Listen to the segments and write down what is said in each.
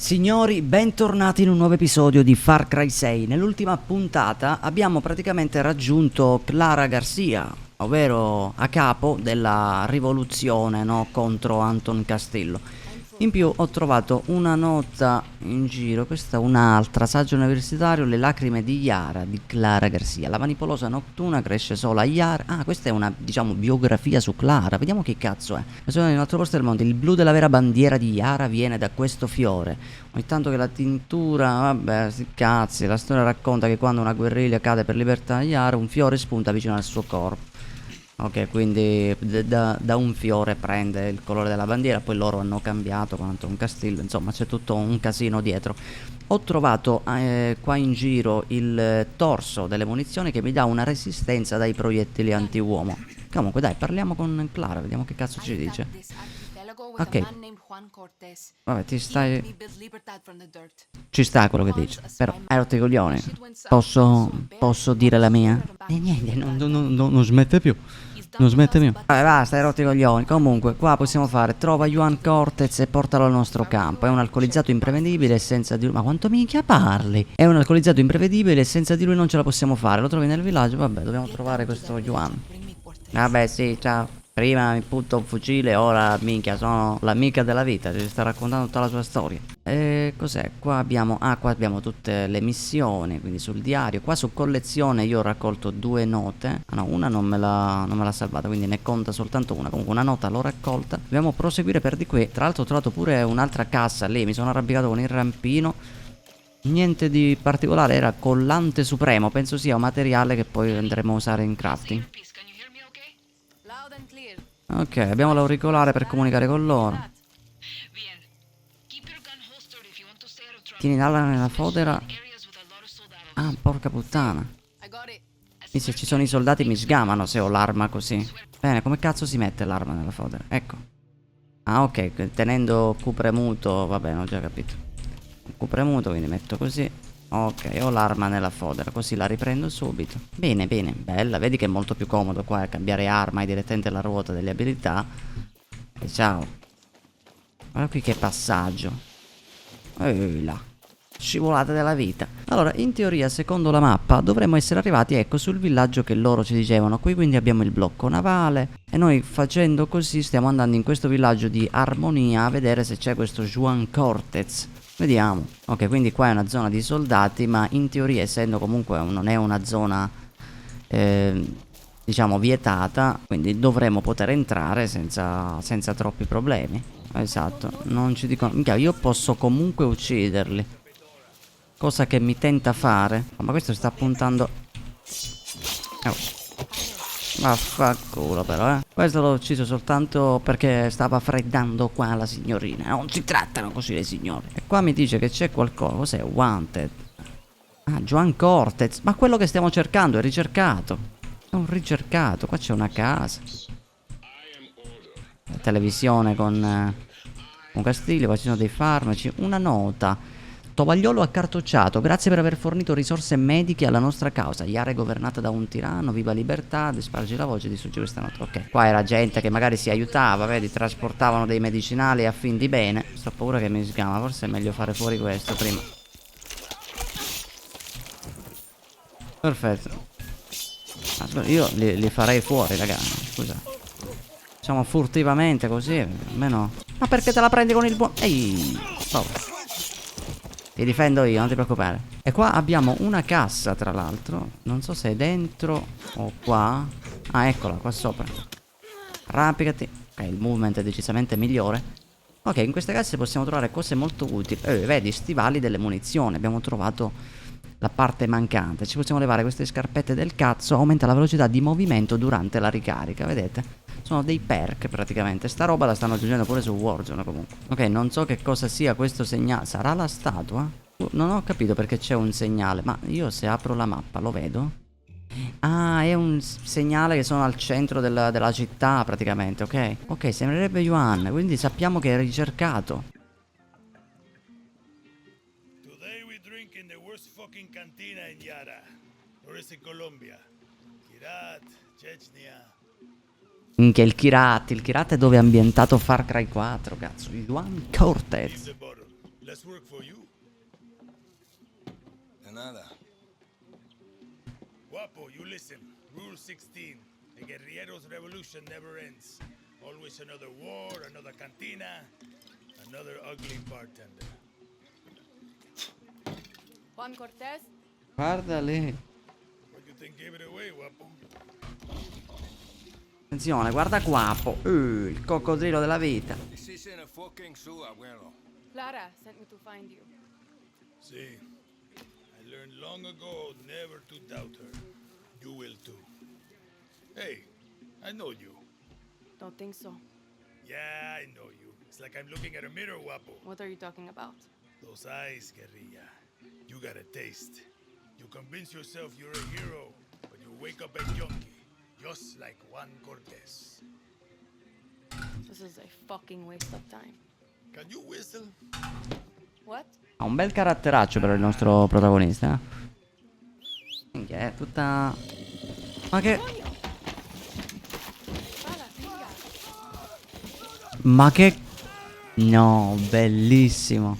Signori, bentornati in un nuovo episodio di Far Cry 6. Nell'ultima puntata abbiamo praticamente raggiunto Clara Garcia, ovvero a capo della rivoluzione, no, contro Anton Castillo. In più ho trovato una nota in giro, questa è un'altra, saggio universitario, le lacrime di Yara, di Clara Garcia. La manipolosa notturna cresce sola a Yara. Ah, questa è una, diciamo, biografia su Clara. Vediamo che cazzo è. Sono in un altro posto del mondo. Il blu della vera bandiera di Yara viene da questo fiore. Ogni tanto che la tintura, vabbè, sti cazzi. La storia racconta che quando una guerriglia cade per libertà a Yara, un fiore spunta vicino al suo corpo. Ok, quindi da un fiore prende il colore della bandiera, poi loro hanno cambiato con Anton Castillo, insomma c'è tutto un casino dietro. Ho trovato qua in giro il torso delle munizioni che mi dà una resistenza dai proiettili anti-uomo. Comunque dai, parliamo con Clara, vediamo che cazzo ci dice. Ok, vabbè, ci sta quello che dice, però hai rotto i coglioni. Posso dire la mia? E niente, non smette più. Non smette più. Vabbè, basta, hai rotto i coglioni. Comunque, qua possiamo fare: trova Juan Cortez e portalo al nostro campo. È un alcolizzato imprevedibile e senza di lui. Ma quanto minchia parli? È un alcolizzato imprevedibile e senza di lui non ce la possiamo fare. Lo trovi nel villaggio? Vabbè, dobbiamo trovare questo Juan. Vabbè, sì, ciao. Prima mi butto un fucile, ora minchia, sono l'amica della vita. Ci sta raccontando tutta la sua storia. E cos'è? Qua abbiamo tutte le missioni, quindi sul diario. Qua su collezione io ho raccolto 2 note. Ah no, una non me l'ha salvata, quindi ne conta soltanto una. Comunque una nota l'ho raccolta. Dobbiamo proseguire per di qui. Tra l'altro ho trovato pure un'altra cassa lì. Mi sono arrabbiato con il rampino. Niente di particolare, era collante supremo. Penso sia un materiale che poi andremo a usare in crafting. Ok, abbiamo l'auricolare per comunicare con loro. Tieni l'arma nella fodera. Ah, porca puttana. E se ci sono i soldati mi sgamano se ho l'arma così. Bene, come cazzo si mette l'arma nella fodera? Ecco. Ah, ok, tenendo Q premuto. Vabbè, non ho già capito. Q premuto, quindi metto così. Ok, ho l'arma nella fodera, così la riprendo subito. Bene, bene, bella, vedi che è molto più comodo qua cambiare arma, hai direttamente la ruota delle abilità. E ciao. Guarda qui che passaggio. Là. Scivolata della vita. Allora, in teoria, secondo la mappa, dovremmo essere arrivati, ecco, sul villaggio che loro ci dicevano. Qui quindi abbiamo il blocco navale. E noi facendo così stiamo andando in questo villaggio di Armonia a vedere se c'è questo Juan Cortez. Vediamo. Ok, quindi qua è una zona di soldati, ma in teoria, essendo comunque non è una zona diciamo vietata, quindi dovremo poter entrare senza troppi problemi. Esatto, non ci dicono. Minchia, io posso comunque ucciderli, cosa che mi tenta fare. Oh, ma questo sta puntando. Oh. Vaffanculo però, Questo l'ho ucciso soltanto perché stava freddando qua la signorina. Non si trattano così le signore. E qua mi dice che c'è qualcosa. Cos'è? Wanted. Ah, Juan Cortez. Ma quello che stiamo cercando è ricercato. È un ricercato. Qua c'è una casa. La televisione con un castiglio. Qua ci sono dei farmaci. Una nota. Tovagliolo accartocciato, grazie per aver fornito risorse mediche alla nostra causa. Yara è governata da un tiranno, viva libertà, dispargi la voce, distruggi questa nota. Ok, qua era gente che magari si aiutava, vedi, trasportavano dei medicinali a fin di bene. Sto paura che mi sgama, forse è meglio fare fuori questo prima. Perfetto. Io li farei fuori, raga, scusa. Facciamo furtivamente così, almeno. Ma perché te la prendi con il buon... Ehi, oh. Ti difendo io, non ti preoccupare. E qua abbiamo una cassa, tra l'altro. Non so se è dentro o qua. Ah, eccola, qua sopra. Arrampicati. Ok, il movement è decisamente migliore. Ok, in queste casse possiamo trovare cose molto utili. Vedi, stivali delle munizioni. Abbiamo trovato la parte mancante. Ci possiamo levare queste scarpette del cazzo. Aumenta la velocità di movimento durante la ricarica, vedete? Sono dei perk praticamente. Sta roba la stanno aggiungendo pure su Warzone comunque. Ok, non so che cosa sia questo segnale. Sarà la statua? Non ho capito perché c'è un segnale. Ma io se apro la mappa lo vedo? Ah, è un segnale che sono al centro della città praticamente, ok? Ok, sembrerebbe Yuan. Quindi sappiamo che è ricercato. Today we drink in the worst fucking cantina in Yara. Or is it Colombia? Kirat, Chechnya. Minchia, il Kirat è dove è ambientato Far Cry 4, cazzo. Juan Cortez. less work for you. De nada. Guapo, you listen. Rule 16. The Guerrilleros Revolution never ends. Always another war, another cantina, another ugly bartender. Juan Cortez? Guarda lì. What do you think gave it away, Guapo? Attenzione, guarda Guapo. Il coccodrillo della vita. This isn't a fucking zoo, abuelo. Clara sent me to find you. See, I learned long ago never to doubt her. You will too. Hey, I know you. Don't think so. Yeah, I know you. It's like I'm looking at a mirror, Guapo. What are you talking about? Those eyes, Guerrilla. You got a taste. You convince yourself you're a hero, but you wake up a junkie, just like Juan Cortez. This is a fucking waste of time. Can you whistle? What? Ha un bel caratteraccio però il nostro protagonista. Minchia, è tutta... Ma che... Clara, figa. Ma che... No, bellissimo.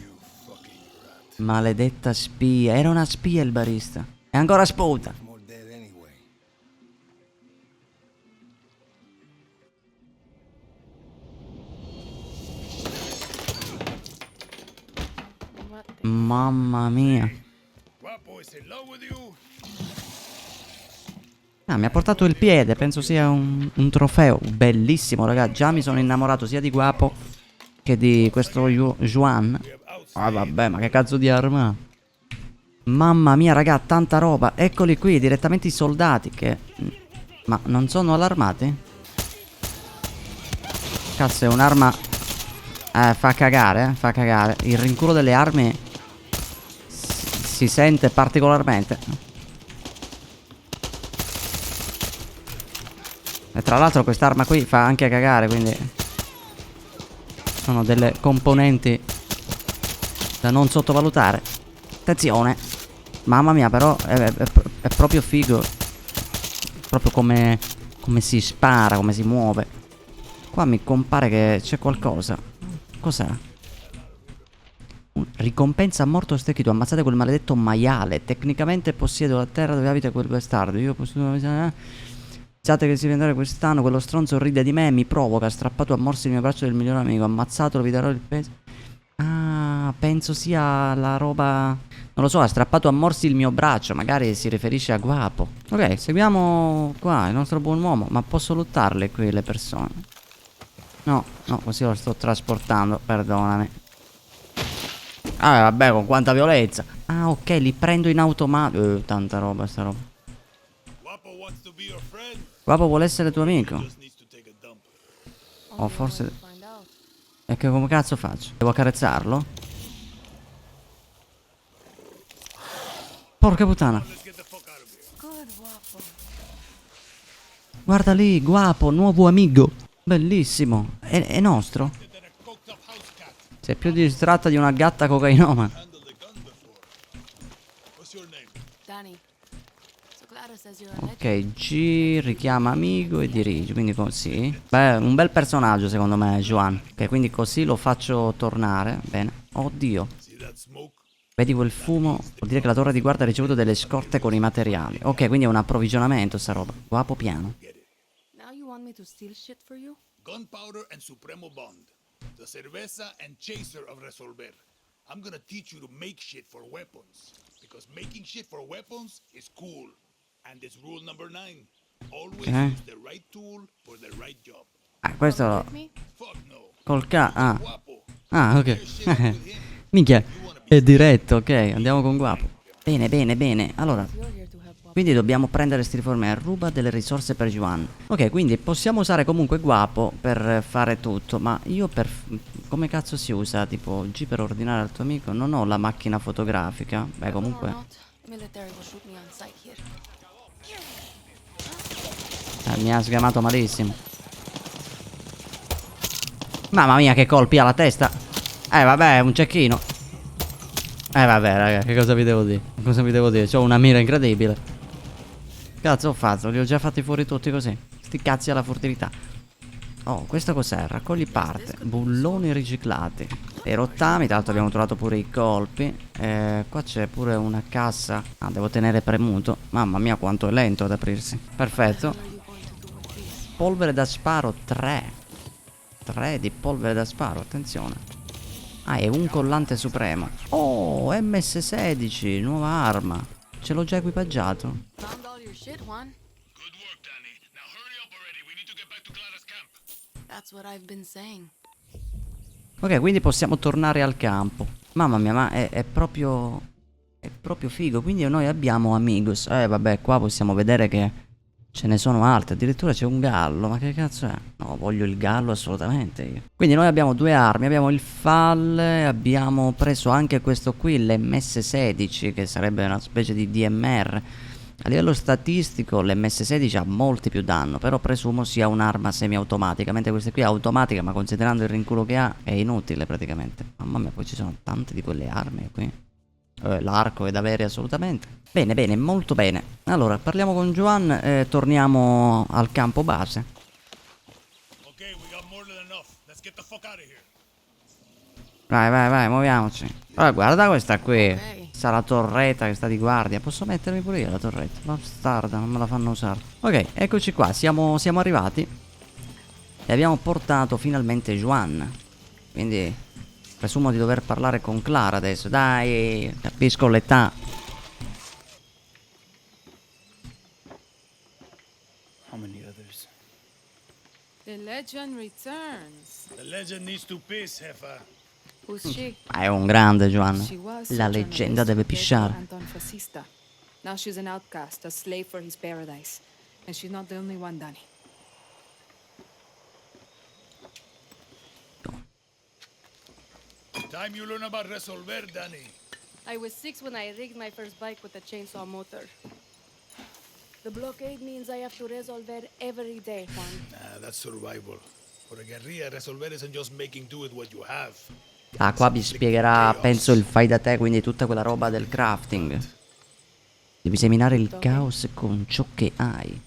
Maledetta spia. Era una spia il barista. E ancora sputa. More dead anyway. What the... Mamma mia. Guapo is in love with you. Ah, mi ha portato il piede. Penso sia un trofeo. Bellissimo, raga. Già mi sono innamorato sia di Guapo che di questo Juan. Ah, vabbè, ma che cazzo di arma. Mamma mia, raga, tanta roba. Eccoli qui, direttamente i soldati che... Ma non sono allarmati? Cazzo, è un'arma... fa cagare, fa cagare. Il rinculo delle armi si sente particolarmente. E tra l'altro quest'arma qui fa anche cagare, quindi... Sono delle componenti da non sottovalutare. Attenzione. Mamma mia, però è proprio figo. Proprio come si spara, come si muove. Qua mi compare che c'è qualcosa. Cos'è? Ricompensa a morto stecchito. Ammazzate quel maledetto maiale. Tecnicamente possiedo la terra dove abita quel bastardo. Io posso... Pensate che si vendere quest'anno. Quello stronzo ride di me e mi provoca. Ha strappato a morsi il mio braccio del migliore amico. Ammazzatelo, vi darò il peso. Ah, penso sia la roba... Non lo so, ha strappato a morsi il mio braccio. Magari si riferisce a Guapo. Ok, seguiamo qua il nostro buon uomo. Ma posso lottarle qui le persone? No, no, così lo sto trasportando. Perdonami. Ah, vabbè, con quanta violenza. Ah, ok, li prendo in automatico. Tanta roba sta roba. Guapo wants to be your friend. Guapo vuole essere tuo amico. Just needs to take a dump. O forse... Find out. E che come cazzo faccio? Devo accarezzarlo? Porca puttana. Let's get the fuck out of here. Good, guapo. Guarda lì, Guapo, nuovo amico. Bellissimo. È nostro? Get that a coked up house cat. Sei più distratta di una gatta cocainoma. Handled the gun before. What's your name? Danny. So Clara says you're a legend. Ok, G, richiama amico e dirige. Quindi così. Beh, un bel personaggio secondo me, Juan. Ok, quindi così lo faccio tornare. Bene. Oddio. See that smoke? Vedi quel fumo? Vuol dire che la torre di guardia ha ricevuto delle scorte con i materiali. Ok, quindi è un approvvigionamento sta roba. Guapo piano. Now you want me to steal shit for you? Gunpowder and Supremo Bond. The cerveza and chaser of Resolver. I'm gonna teach you to make shit for weapons. Because making shit for weapons is cool. And it's rule number 9. Always use the right tool for the right job. Ah, questo With me? Fuck no. col Ah, Guapo. ah, Share ok. shit up with him. Minchia, è diretto, ok. Andiamo con Guapo. Bene, bene, bene. Allora, You're here to help Guapo. quindi dobbiamo prendere sti riforme. Ruba delle risorse per Juan. Ok, quindi possiamo usare comunque Guapo per fare tutto. Ma io per... Come cazzo si usa? Tipo G per ordinare al tuo amico? Non ho la macchina fotografica. Beh, Or comunque... not, military will shoot me on sight here. Mi ha sgamato malissimo. Mamma mia, che colpi alla testa. Vabbè, è un cecchino. Vabbè, raga, che cosa vi devo dire? Cosa vi devo dire? C'ho una mira incredibile. Cazzo ho fatto? Li ho già fatti fuori tutti così. Sti cazzi alla furtività. Oh, questo cos'è? Raccogli parte. Bulloni riciclati. E rottami, tra l'altro abbiamo trovato pure i colpi. Qua c'è pure una cassa. Ah, devo tenere premuto. Mamma mia, quanto è lento ad aprirsi. Perfetto. Polvere da sparo 3. 3 di polvere da sparo, attenzione. Ah, è un collante supremo. Oh, MS-16, nuova arma. Ce l'ho già equipaggiato. Found all your shit, Juan. Good work, Danny. Now hurry up already. We need to get back to Clara's camp. That's what I've been saying. Ok, quindi possiamo tornare al campo. Mamma mia, ma è proprio... È proprio figo. Quindi noi abbiamo amigos. Vabbè, qua possiamo vedere che ce ne sono altri. Addirittura c'è un gallo. Ma che cazzo è? No, voglio il gallo assolutamente io. Quindi noi abbiamo due armi. Abbiamo il FAL. Abbiamo preso anche questo qui, l'MS-16, che sarebbe una specie di DMR. A livello statistico l'MS-16 ha molti più danno, però presumo sia un'arma semiautomatica, mentre questa qui è automatica, ma considerando il rinculo che ha è inutile praticamente. Mamma mia, poi ci sono tante di quelle armi qui. L'arco è da avere assolutamente. Bene, bene, molto bene. Allora, parliamo con Juan e torniamo al campo base. Okay, we got more than enough. Let's get the fuck out of here. Vai, vai, vai, muoviamoci. Allora, guarda questa qui. Ok. Sta la torretta che sta di guardia. Posso mettermi pure io la torretta? Bastarda, non me la fanno usare. Ok, eccoci qua, siamo arrivati. E abbiamo portato finalmente Juan. Quindi presumo di dover parlare con Clara adesso. Dai, capisco l'età. How many others? The legend returns. The legend needs to piss, Hefa. Who's she? È un grande Juan. She was La a leggenda journalist deve who cared for pisciare. Anton Fascista. Now she's an outcast, a slave for his paradise. And she's not the only one, Danny. Time you learn about Resolver, Danny. I was 6 when I rigged my first bike with a chainsaw motor. The blockade means I have to resolver every day, Juan. Nah, that's survival. For a guerrilla, Resolver isn't just making do with what you have. Ah, qua vi spiegherà, penso, il fai da te, quindi tutta quella roba del crafting. Devi seminare il caos con ciò che hai.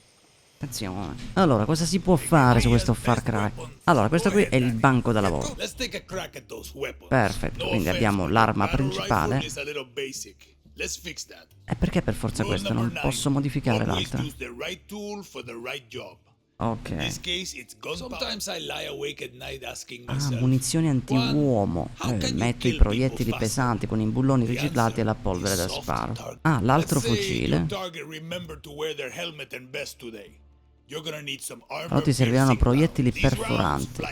Attenzione. Allora, cosa si può fare su questo Far Cry? Allora, questo qui è il banco da lavoro. Let's take a crack at those weapons. Perfetto, No quindi offense, abbiamo but l'arma battle principale. rifle is a little basic. Let's fix that. E perché per forza Rule questo? Non number posso 9. modificare Always l'altra. use the right tool for the right job. Ok. In this case, it's gunpowder. Sometimes I lie awake at night asking Ah, myself. munizioni anti-uomo. Metto i proiettili pesanti con i bulloni riciclati e la polvere da sparo. Ah, l'altro fucile. Però ti serviranno proiettili perforanti.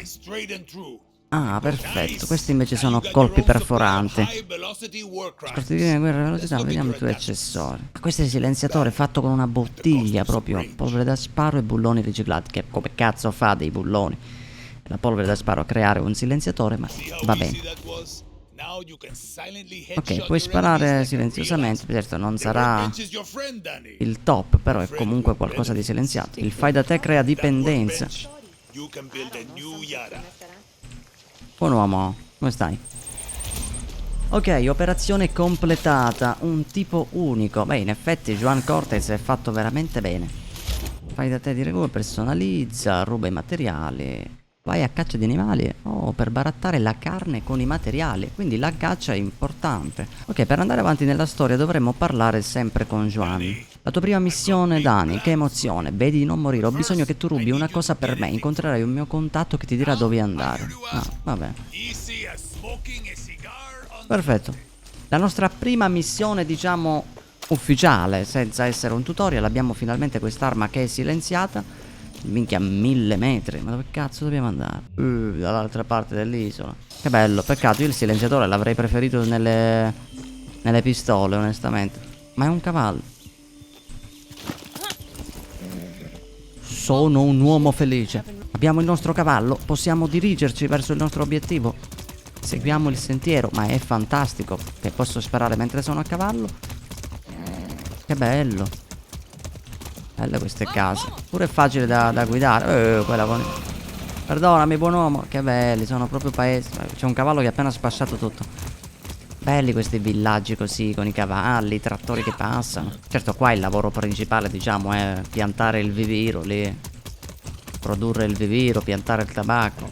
Ah, perfetto. Questi invece sono colpi perforanti. Scortini di guerra velocità, vediamo i tuoi accessori. Questo è il silenziatore fatto con una bottiglia proprio. Polvere da sparo e bulloni riciclati. Che come cazzo fa dei bulloni? La polvere da sparo a creare un silenziatore, ma va bene. Ok, puoi sparare silenziosamente. Certo, non sarà il top, però è comunque qualcosa di silenziato. Il fai da te crea dipendenza. Buon uomo, come stai? Ok, operazione completata. Un tipo unico. Beh, in effetti Juan Cortez è fatto veramente bene. Fai da te di recupero, personalizza, ruba i materiali. Vai a caccia di animali. Oh, per barattare la carne con i materiali. Quindi la caccia è importante. Ok, per andare avanti nella storia dovremmo parlare sempre con Juan. La tua prima missione, Dani, che emozione. Vedi di non morire. Ho bisogno che tu rubi una cosa per me. Incontrerai un mio contatto che ti dirà dove andare. Ah, vabbè. Perfetto. La nostra prima missione, diciamo, ufficiale, senza essere un tutorial. Abbiamo finalmente quest'arma che è silenziata. Minchia, 1000 metri. Ma dove cazzo dobbiamo andare? Dall'altra parte dell'isola. Che bello, peccato, io il silenziatore l'avrei preferito nelle pistole, onestamente. Ma è un cavallo. Sono un uomo felice. Abbiamo il nostro cavallo, possiamo dirigerci verso il nostro obiettivo. Seguiamo il sentiero, ma è fantastico che posso sparare mentre sono a cavallo. Che bello. Belle queste case. Pure è facile da guidare. Quella con... Perdonami, buon uomo. Che belli, sono proprio paesi. C'è un cavallo che ha appena spasciato tutto. Belli questi villaggi così, con i cavalli, i trattori che passano. Certo, qua il lavoro principale, diciamo, è piantare il viviro lì. produrre il viviro, piantare il tabacco.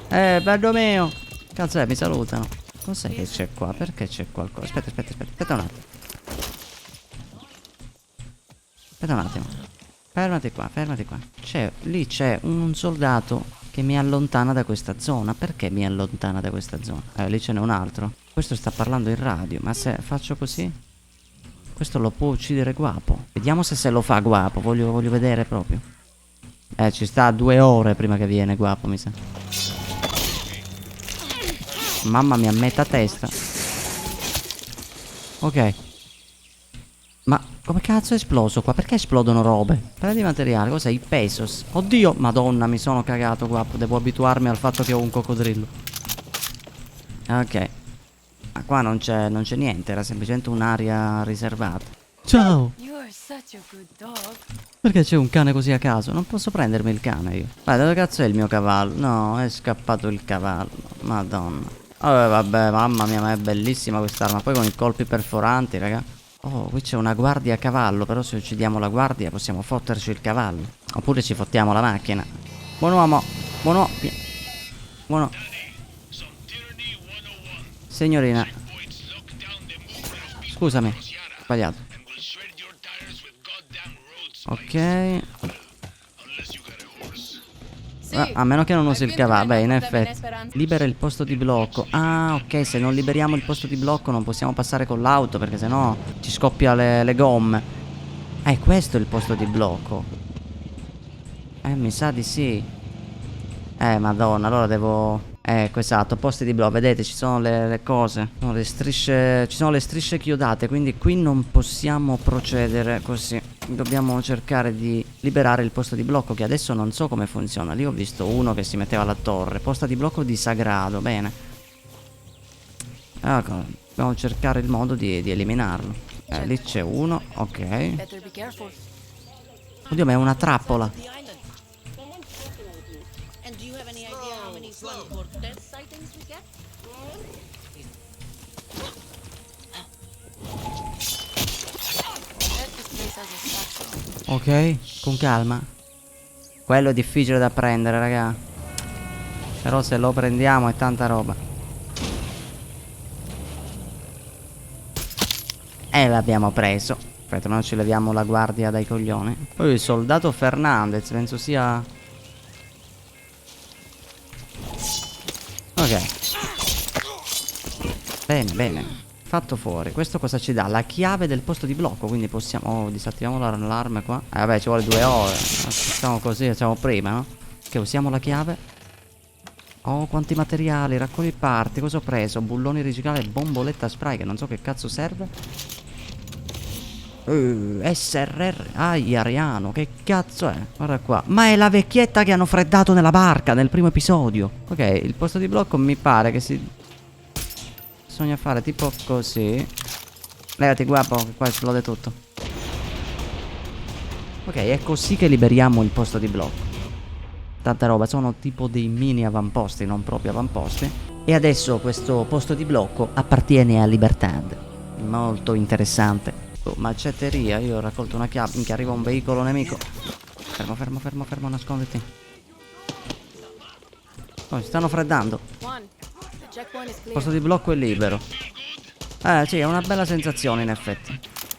Bello mio. Cazzo mi salutano. Cos'è che c'è qua? Perché c'è qualcosa? Aspetta un attimo. Aspetta un attimo. Fermati qua. Lì c'è un soldato che mi allontana da questa zona. Perché mi allontana da questa zona? Lì ce n'è un altro. Questo sta parlando in radio. Ma se faccio così? Questo lo può uccidere Guapo. Vediamo se lo fa Guapo. Voglio vedere proprio. Ci sta 2 ore prima che viene Guapo, mi sa. Mamma mia, metà testa. Ok. Ma come cazzo è esploso qua? Perché esplodono robe? Prendi materiale, cos'è? I pesos. Oddio, madonna, mi sono cagato qua. Devo abituarmi al fatto che ho un coccodrillo. Ok. Ma qua non c'è niente, era semplicemente un'area riservata. Ciao! You are such a good dog. Perché c'è un cane così a caso? Non posso prendermi il cane io. Ma dove cazzo è il mio cavallo? No, è scappato il cavallo. Madonna. Vabbè, mamma mia, ma è bellissima quest'arma. Poi con i colpi perforanti, raga. Oh, qui c'è una guardia a cavallo. Però se uccidiamo la guardia possiamo fotterci il cavallo. Oppure ci fottiamo la macchina. Buon uomo. Buon uomo. Signorina. Scusami. Sbagliato. Ok. A meno che non usi il cavallo. Beh, in effetti. Libera il posto di blocco. Ah, ok. Se non liberiamo il posto di blocco non possiamo passare con l'auto, perché sennò ci scoppia le gomme. Questo è il posto di blocco. Mi sa di sì. Madonna, allora devo... Ecco, esatto, posti di blocco. Vedete, ci sono le cose. Sono le strisce. Ci sono le strisce chiodate. Quindi qui non possiamo procedere così. Dobbiamo cercare di liberare il posto di blocco, che adesso non so come funziona. Lì ho visto uno che si metteva alla torre. Posto di blocco di sagrado. Bene. Ecco, dobbiamo cercare il modo di eliminarlo. Lì c'è uno. Ok. Better be careful. Oddio, ma è una trappola. And do you have any idea how many Slumlord death sightings we get? This place has a satchel. Ok, con calma. Quello è difficile da prendere, raga. Però se lo prendiamo è tanta roba. L'abbiamo preso. Aspetta, non ci leviamo la guardia dai coglioni. Poi il soldato Fernandez, penso sia... Ok. Bene. Fatto fuori. Questo cosa ci dà? La chiave del posto di blocco. Quindi possiamo... Oh, disattiviamo l'allarme qua. Vabbè, ci vuole 2 ore. Facciamo così, facciamo prima, no? Che usiamo la chiave. Oh, quanti materiali. Raccogli parti. Cosa ho preso? Bulloni riciclati, bomboletta spray, che non so che cazzo serve. SRR. Ariano. Che cazzo è? Guarda qua. Ma è la vecchietta che hanno freddato nella barca nel primo episodio. Ok, il posto di blocco mi pare che bisogna fare tipo così. Levati Guapo, che qua esplode tutto. Ok, è così che liberiamo il posto di blocco. Tanta roba, sono tipo dei mini avamposti, non proprio avamposti. E adesso questo posto di blocco appartiene a Libertad. Molto interessante. Macetteria, io ho raccolto una chiave. Minchia, arriva un veicolo nemico. Fermo, nasconditi. Oh, si stanno freddando. Il posto di blocco è libero. Sì, è una bella sensazione in effetti.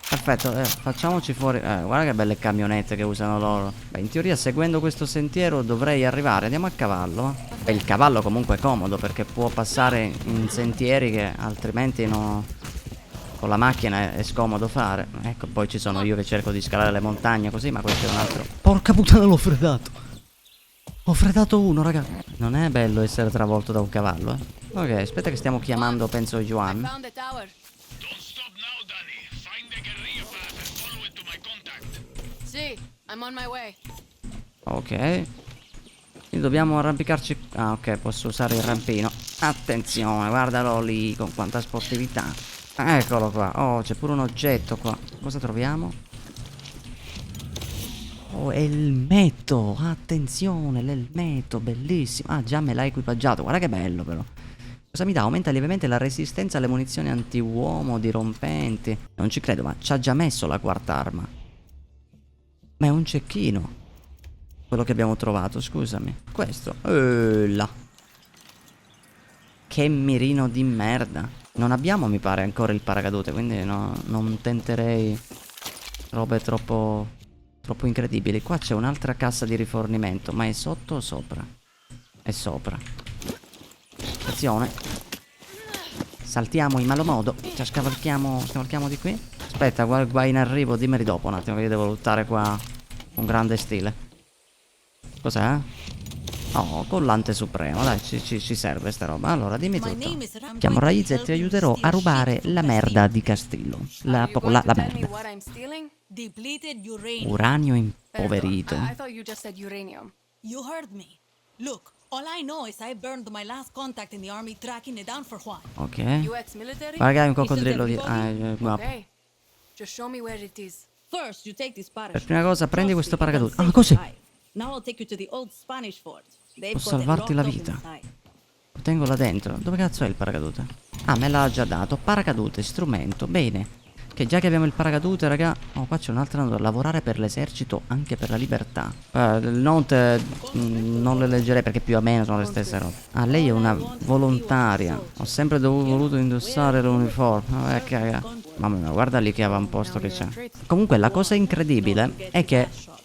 Perfetto, facciamoci fuori. Guarda che belle camionette che usano loro. Beh, in teoria seguendo questo sentiero dovrei arrivare. Andiamo a cavallo. E il cavallo comunque è comodo, perché può passare in sentieri che altrimenti no... Con la macchina è scomodo fare. Ecco, poi ci sono io che cerco di scalare le montagne così, ma questo è un altro. Porca puttana, l'ho freddato. Ho freddato uno, raga. Non è bello essere travolto da un cavallo, Ok, aspetta che stiamo chiamando, penso, Juan. Found the tower. Don't stop now, Danny. Find the guerrilla path and follow it to my contact. See, I'm on my way. Ok. Quindi dobbiamo arrampicarci. Ah, ok, posso usare il rampino. Attenzione, guardalo lì con quanta sportività. Eccolo qua. Oh, c'è pure un oggetto qua. Cosa troviamo? Oh, è il elmetto. Attenzione, l'elmetto, bellissimo. Ah, già me l'ha equipaggiato. Guarda che bello però. Cosa mi dà? Aumenta lievemente la resistenza alle munizioni anti-uomo dirompenti. Non ci credo, ma ci ha già messo la quarta arma. Ma è un cecchino. quello che abbiamo trovato, scusami. Questo. Là. Che mirino di merda. Non abbiamo, mi pare, ancora il paracadute, quindi no, non tenterei robe troppo incredibili. Qua c'è un'altra cassa di rifornimento, ma è sotto o sopra? È sopra. Attenzione. Saltiamo in malo modo. Ci scavalchiamo di qui. Aspetta, guai in arrivo, dimmeli dopo un attimo, che io devo lottare qua con grande stile. Cos'è? Oh, collante supremo, dai, ci serve sta roba. Allora, dimmi tutto. Chiamo Raiz e ti aiuterò a rubare la merda di Castillo. Proprio la merda. What I'm stealing? Depleted uranium. Uranio impoverito. I thought you just said uranium. You heard me. Look, all I know is I burned my last contact in the army tracking it down for Juan. Ok. You ex-military? Guarda che hai un coccodrillo di... guapo. Okay. Just show me where it is. First, you take this Per parachute. prima cosa prendi questo Trust me, you paracadute. can Ah, save così. your life. Now I'll take you to the old Spanish fort. They've Posso got it salvarti la locked up vita. inside. Lo tengo là dentro. Dove cazzo è il paracadute? Ah, me l'ha già dato. Paracadute, strumento. Bene. Che già che abbiamo il paracadute, raga. Oh, qua c'è un'altra nota. Lavorare per l'esercito anche per la libertà. Non le leggerei perché più o meno sono le stesse robe. Ah, lei è una volontaria. Ho sempre voluto indossare l'uniforme. Vabbè, caga. Mamma mia, guarda lì che avamposto che c'è. Comunque la cosa incredibile è che...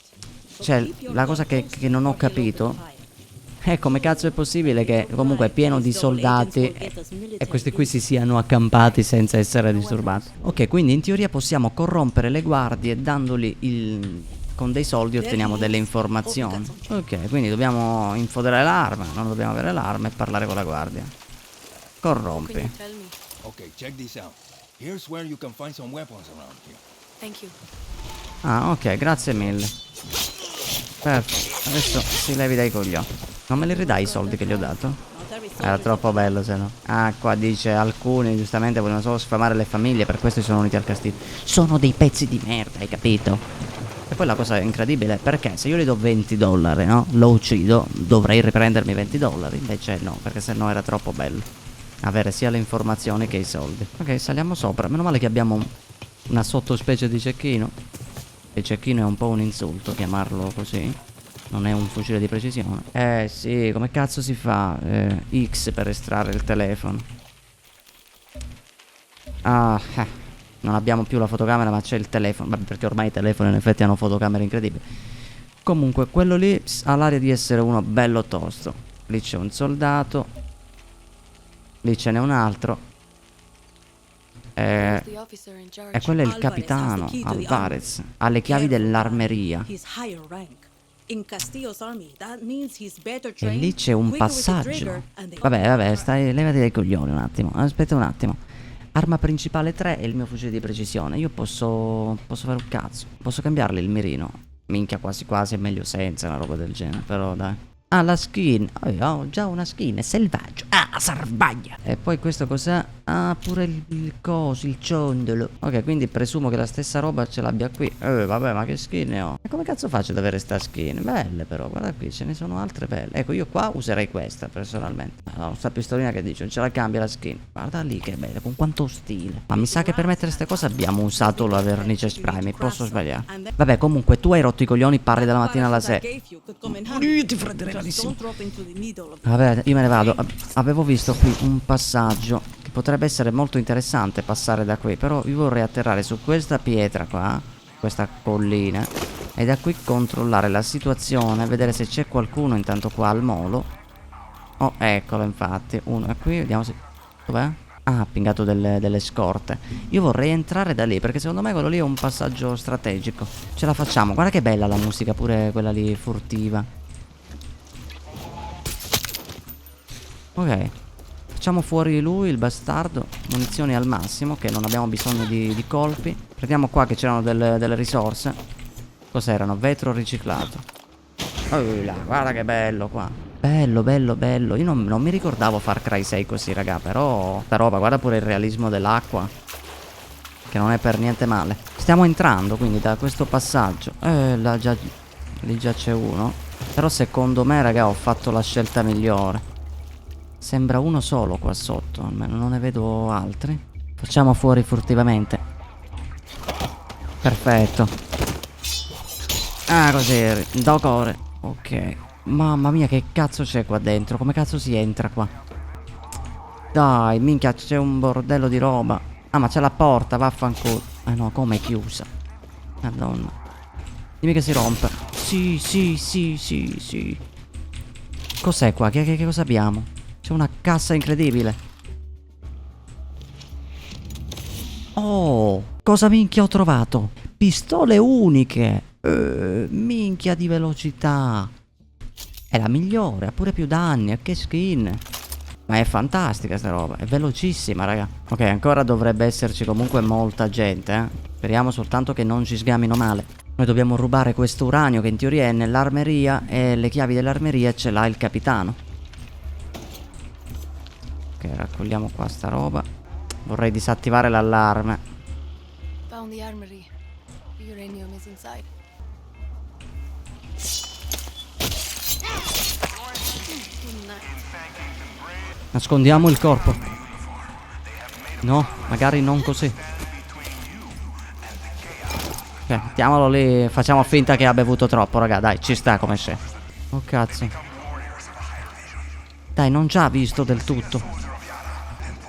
Cioè, la cosa che non ho capito è come cazzo è possibile che comunque è pieno di soldati e questi qui si siano accampati senza essere disturbati. Ok, quindi in teoria possiamo corrompere le guardie dandogli il... Con dei soldi otteniamo delle informazioni. Ok, quindi dobbiamo infodere l'arma, non dobbiamo avere l'arma e parlare con la guardia. Can Corrompi. you tell me? Okay, check this out. Here's where you can find some weapons around here. Thank you. Ah, ok, grazie mille. Perfetto, adesso si levi dai coglioni. Non me li ridai i soldi che gli ho dato? Era troppo bello se no. Ah, qua dice alcuni giustamente vogliono solo sfamare le famiglie, per questo si sono uniti al castillo. Sono dei pezzi di merda, hai capito? E poi la cosa incredibile è perché se io gli do $20, no? Lo uccido, dovrei riprendermi $20. Invece no, perché sennò era troppo bello avere sia le informazioni che i soldi. Ok, saliamo sopra. Meno male che abbiamo una sottospecie di cecchino. Il cecchino è un po' un insulto chiamarlo così. Non è un fucile di precisione. Sì, come cazzo si fa? X per estrarre il telefono. Ah, non abbiamo più la fotocamera ma c'è il telefono. Vabbè, perché ormai i telefoni in effetti hanno fotocamere incredibili. Comunque quello lì ha l'aria di essere uno bello tosto. Lì c'è un soldato. Lì ce n'è un altro. Who's the officer in charge? E quello è il Alvarez has capitano the key to the Alvarez. Ha le chiavi dell'armeria. He's higher rank. In Castillo's army, that means he's better E trained, lì c'è un quicker with the passaggio. trigger, and they- Vabbè, stai, levati dai coglioni un attimo. Aspetta un attimo. Arma principale 3 è il mio fucile di precisione. Io posso fare un cazzo. Posso cambiarle il mirino. Minchia, quasi quasi è meglio senza una roba del genere. Però dai. Ah, la skin. Ho già una skin, è selvaggio. Ah, sarvaglia. E poi questo cos'è? Ah, pure il coso, il ciondolo. Ok, quindi presumo che la stessa roba ce l'abbia qui. Vabbè, ma che skin ne ho? E come cazzo faccio ad avere sta skin? Belle però, guarda qui, ce ne sono altre belle. Ecco, io qua userei questa personalmente. No, sta pistolina che dice, non ce la cambia la skin. Guarda lì che bella, con quanto stile. Ma mi sa che per mettere queste cose abbiamo usato la vernice spray, mi posso sbagliare. Vabbè, comunque tu hai rotto i coglioni, parli dalla mattina alla sera. Io ti fredderei malissimo. Vabbè, io me ne vado. Avevo visto qui un passaggio che potrebbe essere molto interessante passare da qui, però vi vorrei atterrare su questa pietra qua, questa collina, e da qui controllare la situazione, vedere se c'è qualcuno intanto qua al molo. Oh, eccolo infatti, uno è qui, vediamo se... Dov'è? Ah, ha pingato delle scorte. Io vorrei entrare da lì perché secondo me quello lì è un passaggio strategico. Ce la facciamo, guarda che bella la musica, pure quella lì furtiva. Ok, facciamo fuori lui, il bastardo. Munizioni al massimo, che non abbiamo bisogno di colpi. Prendiamo qua che c'erano delle risorse. Cos'erano? Vetro riciclato. Là, guarda che bello qua. Bello, bello, bello. Io non mi ricordavo Far Cry 6 così, raga. Però sta roba, guarda pure il realismo dell'acqua, che non è per niente male. Stiamo entrando quindi da questo passaggio. Là già, lì già c'è uno. Però secondo me, raga, ho fatto la scelta migliore. Sembra uno solo qua sotto, almeno non ne vedo altri. Facciamo fuori furtivamente. Perfetto. Ah, così, do core. Ok. Mamma mia, che cazzo c'è qua dentro? Come cazzo si entra qua? Dai, minchia, c'è un bordello di roba. Ah, ma c'è la porta, vaffanculo. Ah no, come è chiusa? Madonna. Dimmi che si rompe. Sì, sì, sì, sì, sì. Cos'è qua? Che cosa abbiamo? C'è una cassa incredibile. Oh, cosa minchia ho trovato? Pistole uniche. Minchia di velocità. È la migliore, ha pure più danni, che skin. Ma è fantastica sta roba, è velocissima, raga. Ok, ancora dovrebbe esserci comunque molta gente, eh. Speriamo soltanto che non ci sgamino male. Noi dobbiamo rubare questo uranio che in teoria è nell'armeria e le chiavi dell'armeria ce l'ha il capitano. Ok, raccogliamo qua sta roba. Vorrei disattivare l'allarme. Found the armory. The uranium is inside. Nascondiamo il corpo. No, magari non così. Ok, mettiamolo lì. Facciamo finta che ha bevuto troppo, raga. Dai, ci sta come c'è. Oh cazzo. Dai, non già visto del tutto.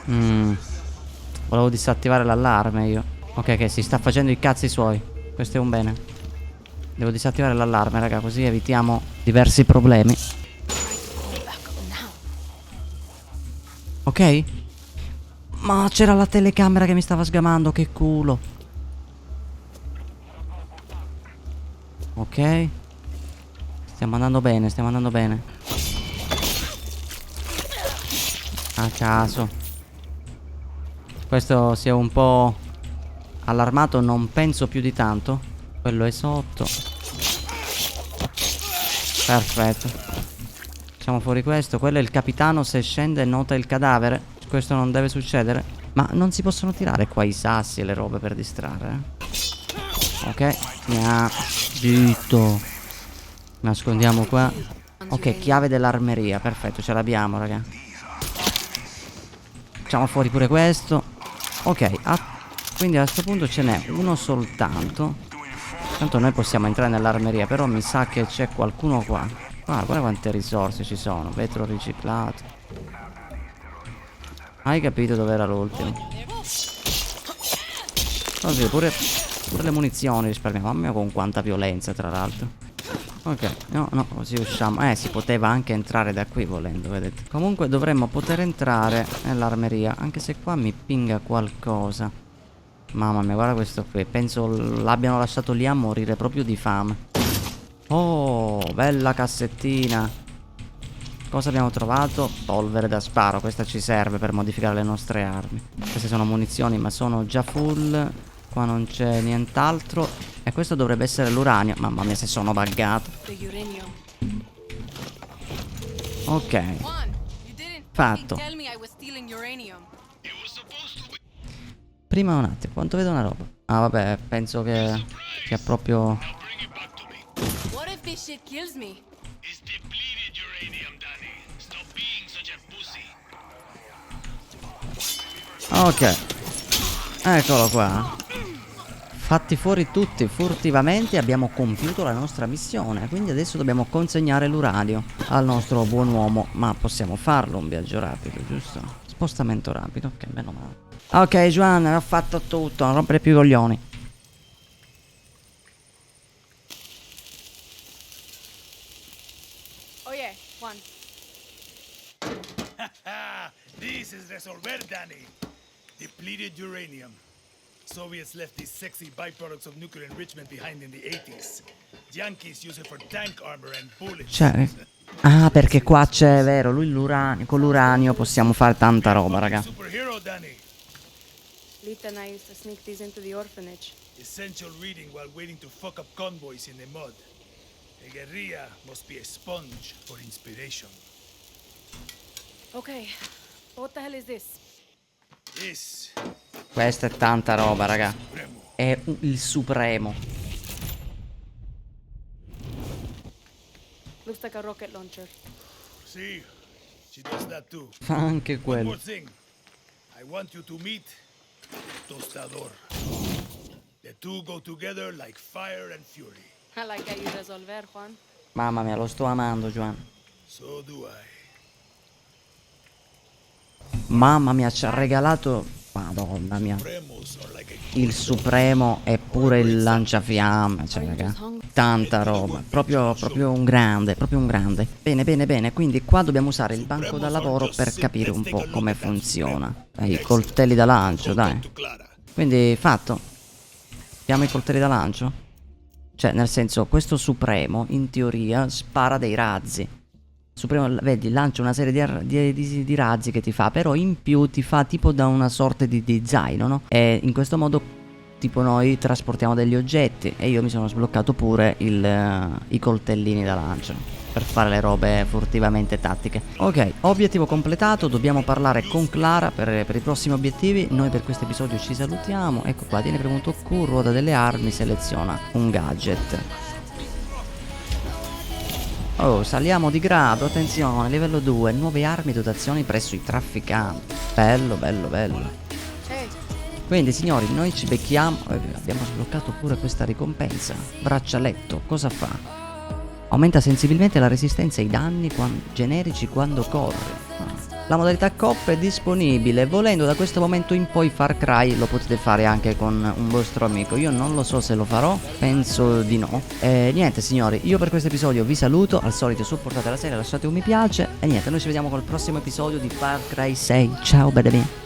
Volevo disattivare l'allarme io. Ok, che si sta facendo i cazzi suoi. Questo è un bene. Devo disattivare l'allarme, raga, così evitiamo diversi problemi. Ok? Ma c'era la telecamera che mi stava sgamando, che culo. Ok. Stiamo andando bene, stiamo andando bene. A caso. Questo si è un po' allarmato, non penso più di tanto. Quello è sotto. Perfetto. Facciamo fuori questo. Quello è il capitano, se scende nota il cadavere. Questo non deve succedere. Ma non si possono tirare qua i sassi e le robe per distrarre, Ok. Zitto. Nascondiamo qua. Ok, chiave dell'armeria. Perfetto, ce l'abbiamo, raga. Facciamo fuori pure questo. Ok, quindi a questo punto ce n'è uno soltanto. Tanto noi possiamo entrare nell'armeria, però mi sa che c'è qualcuno qua. Guarda quante risorse ci sono. Vetro riciclato. Hai capito dove era l'ultimo? Così, pure le munizioni risparmiamo. Mamma mia, con quanta violenza, tra l'altro. Ok, no, così usciamo. Si poteva anche entrare da qui volendo, vedete. Comunque dovremmo poter entrare nell'armeria. Anche se qua mi pinga qualcosa. Mamma mia, guarda questo qui. Penso l'abbiano lasciato lì a morire proprio di fame. Oh, bella cassettina. Cosa abbiamo trovato? Polvere da sparo. Questa ci serve per modificare le nostre armi. Queste sono munizioni, ma sono già full. Qua non c'è nient'altro. E questo dovrebbe essere l'uranio. Mamma mia, se sono buggato. Ok. Fatto. Prima un attimo, quanto vedo una roba? Ah, vabbè, penso che sia proprio... What if this shit kills me? It's depleted uranium, Danny. Stop being such a pussy. Ok. Eccolo qua. Fatti fuori tutti furtivamente. Abbiamo compiuto la nostra missione. Quindi adesso dobbiamo consegnare l'uranio al nostro buon uomo. Ma possiamo farlo un viaggio rapido, giusto? Spostamento rapido. Ok, meno male. Ok, Juan, ho fatto tutto. Non rompere più i coglioni. Oh yeah, one. This is Resolver, Danny. Depleted uranium. Soviets left these sexy byproducts of nuclear enrichment behind in the 80s. Yankees use it for tank armor and bullets. Cioè... Ah, perché qua c'è, vero, lui l'uranio. Con l'uranio possiamo fare tanta roba, raga. Superhero, Danny. Lita and I used to sneak these into the orphanage. Essential reading while waiting to fuck up convoys in the mud. A guerrilla must be a sponge for inspiration. Okay, what the hell is this? This Questa è tanta roba, raga. È il supremo. Looks like a rocket launcher. See, she does that too. Fa anche One quello. more thing. I want you to meet Tostador. The two go together like fire and fury. I like how you resolver, Juan. Mamma mia, lo sto amando, Juan. So do I. Mamma mia, ci ha regalato... Madonna mia. Supremos are like a Il Supremo e pure il lanciafiamme, cioè, raga, tanta roba, proprio un grande, proprio un grande. Bene, bene, bene, quindi qua dobbiamo usare il banco da lavoro per capire un po' come funziona. I coltelli da lancio, dai. to Clara. Quindi, fatto. Abbiamo i coltelli da lancio? Cioè, nel senso, questo Supremo, in teoria, spara dei razzi. Supremo, vedi, lancia una serie di razzi che ti fa, però in più ti fa tipo da una sorta di zaino, no? E in questo modo, tipo, noi trasportiamo degli oggetti. E io mi sono sbloccato pure i coltellini da lancio per fare le robe furtivamente tattiche. Ok, obiettivo completato, dobbiamo parlare con Clara per i prossimi obiettivi. Noi per questo episodio ci salutiamo. Ecco qua, tieni premuto Q, ruota delle armi, seleziona un gadget. Oh, saliamo di grado, attenzione, livello 2, nuove armi e dotazioni presso i trafficanti. Bello, bello, bello. Hey, Quindi signori, noi ci becchiamo, abbiamo sbloccato pure questa ricompensa. Braccialetto, cosa fa? Aumenta sensibilmente la resistenza ai danni generici quando corri. La modalità coop è disponibile, volendo da questo momento in poi Far Cry lo potete fare anche con un vostro amico. Io non lo so se lo farò, penso di no. E niente signori, io per questo episodio vi saluto, al solito supportate la serie, lasciate un mi piace. E niente, noi ci vediamo col prossimo episodio di Far Cry 6. Ciao belli.